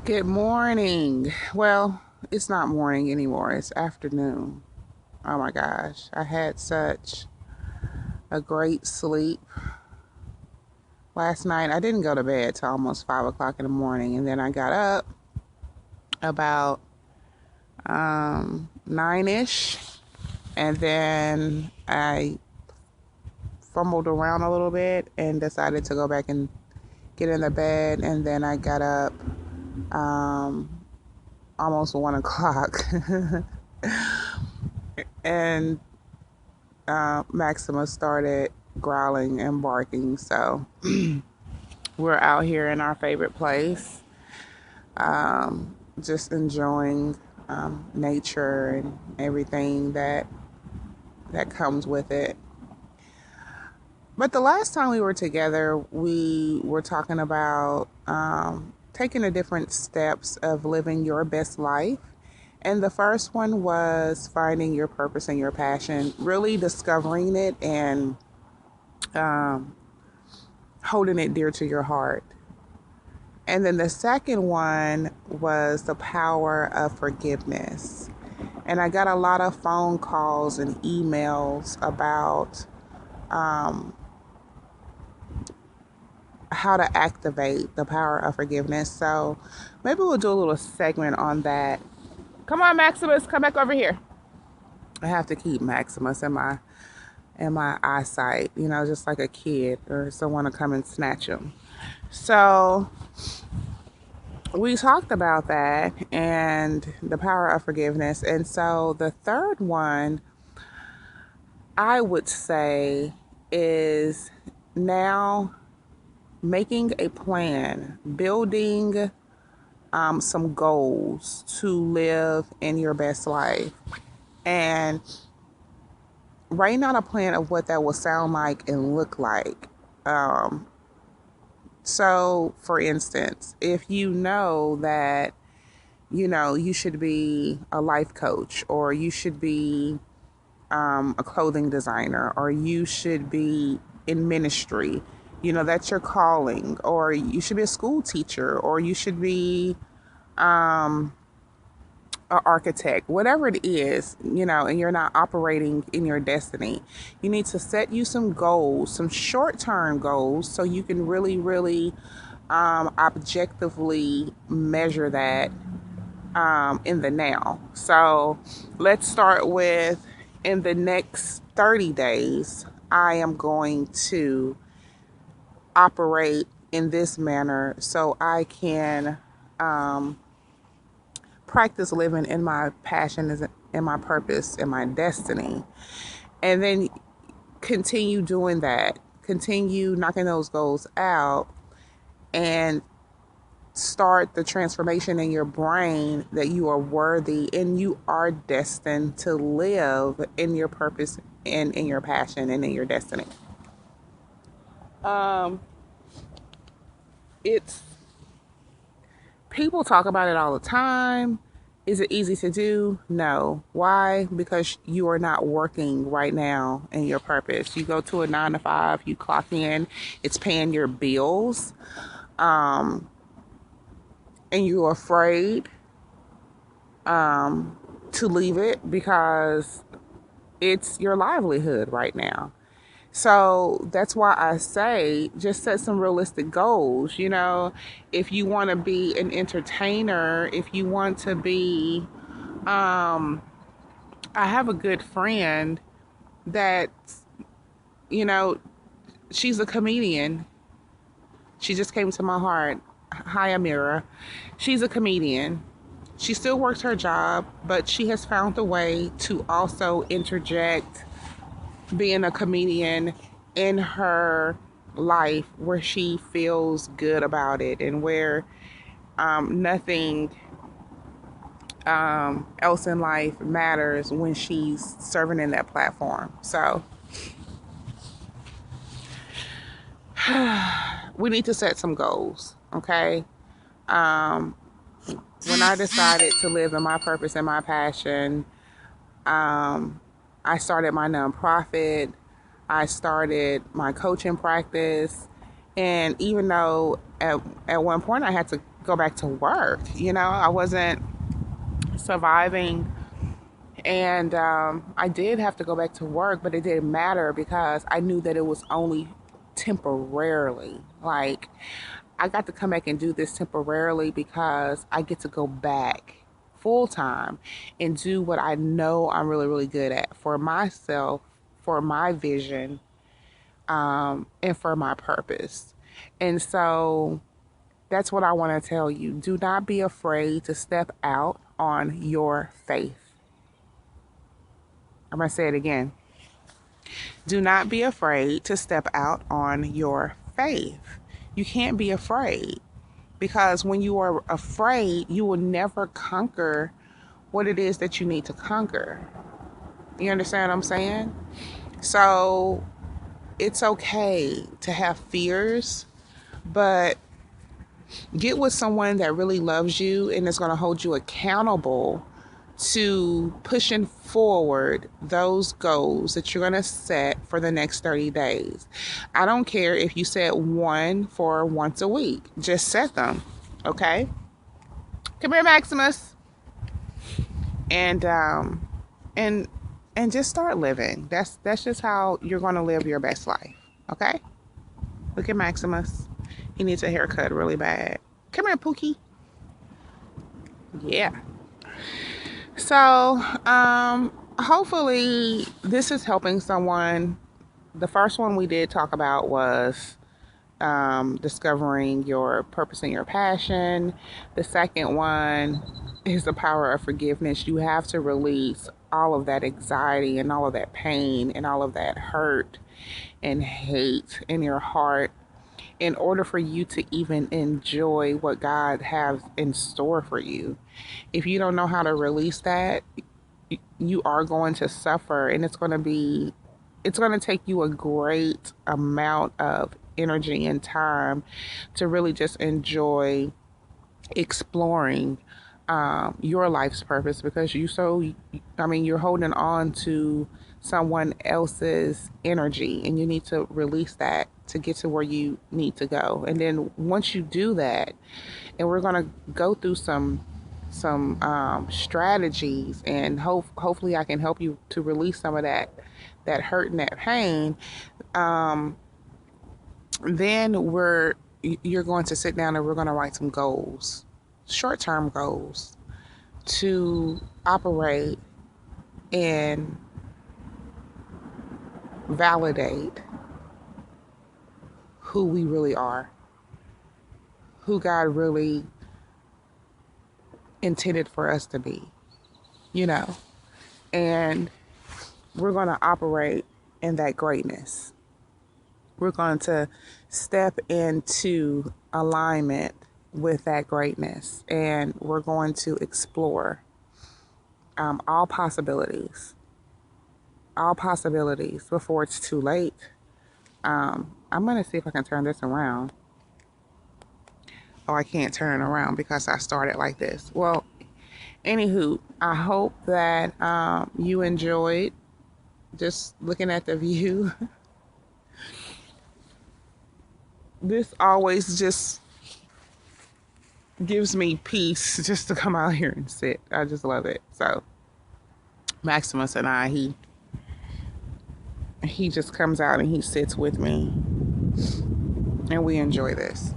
Good morning. Well, it's not morning anymore. It's afternoon. Oh my gosh. I had such a great sleep last night. I didn't go to bed till almost 5 o'clock in the morning. And then I got up about 9-ish. And then I fumbled around a little bit and decided to go back and get in the bed. And then I got up um, almost 1 o'clock. And Maximus started growling and barking. So we're out here in our favorite place, just enjoying nature and everything that comes with it. But the last time we were together, we were talking about taking the different steps of living your best life. And the first one was finding your purpose and your passion, really discovering it and um, holding it dear to your heart. And then the second one was the power of forgiveness. And I got a lot of phone calls and emails about um, how to activate the power of forgiveness. So maybe we'll do a little segment on that. Come on, Maximus, come back over here. I have to keep Maximus in my eyesight, just like a kid or someone to come and snatch him. So we talked about that and the power of forgiveness. And so the third one, I would say, is now making a plan, building some goals to live in your best life. And writing out a plan of what that will sound like and look like. So, for instance, if you know that, you should be a life coach, or you should be a clothing designer, or you should be in ministry, that's your calling, or you should be a school teacher, or you should be an architect, whatever it is, and you're not operating in your destiny, you need to set you some goals, some short-term goals, so you can really, really objectively measure that in the now. So let's start with, in the next 30 days, I am going to operate in this manner so I can practice living in my passion, in my purpose, in my destiny. And then continue doing that. Continue knocking those goals out and start the transformation in your brain that you are worthy and you are destined to live in your purpose and in your passion and in your destiny. Um, it's People talk about it all the time. Is it easy to do? No. Why? Because you are not working right now in your purpose. You go to a 9 to 5, you clock in, it's paying your bills, and you're afraid to leave it because it's your livelihood right now. So that's why I say just set some realistic goals. If you want to be an entertainer, if you want to be, I have a good friend that, you know, she's a comedian. She just came to my heart. Hi, Amira. She's a comedian. She still works her job, but she has found a way to also interject being a comedian in her life where she feels good about it and where nothing else in life matters when she's serving in that platform. So we need to set some goals, okay? Um, when I decided to live in my purpose and my passion, I started my nonprofit. I started my coaching practice. And even though at one point I had to go back to work. I wasn't surviving, and I did have to go back to work, but it didn't matter because I knew that it was only temporarily. Like, I got to come back and do this temporarily because I get to go back full time and do what I know I'm really, really good at for myself, for my vision, and for my purpose. And so that's what I want to tell you. Do not be afraid to step out on your faith. I'm going to say it again. Do not be afraid to step out on your faith. You can't be afraid because when you are afraid, you will never conquer what it is that you need to conquer. You understand what I'm saying? So it's okay to have fears, but get with someone that really loves you and is going to hold you accountable to pushing forward those goals that you're going to set for the next 30 days. I don't care if you set one for once a week. Just set them, okay? Come here, Maximus. And and and just start living. That's just how you're going to live your best life, okay? Look at Maximus. He needs a haircut really bad. Come here, Pookie. Yeah. So, hopefully this is helping someone. The first one we did talk about was discovering your purpose and your passion. The second one is the power of forgiveness. You have to release all of that anxiety and all of that pain and all of that hurt and hate in your heart in order for you to even enjoy what God has in store for you. If you don't know how to release that, you are going to suffer, and it's going to take you a great amount of energy and time to really just enjoy exploring your life's purpose, because you're holding on to someone else's energy, and you need to release that to get to where you need to go. And then once you do that, and we're going to go through some strategies, and hopefully I can help you to release some of that hurt and that pain. Then you're going to sit down and we're going to write some goals, short-term goals, to operate and validate who we really are, who God really intended for us to be, and we're going to operate in that greatness. We're going to step into alignment with that greatness, and we're going to explore all possibilities before it's too late. I'm going to see if I can turn this around. Oh, I can't turn it around because I started like this. Well, anywho, I hope that you enjoyed just looking at the view. This always just gives me peace just to come out here and sit. I just love it. So Maximus and I, he just comes out and he sits with me, and we enjoy this.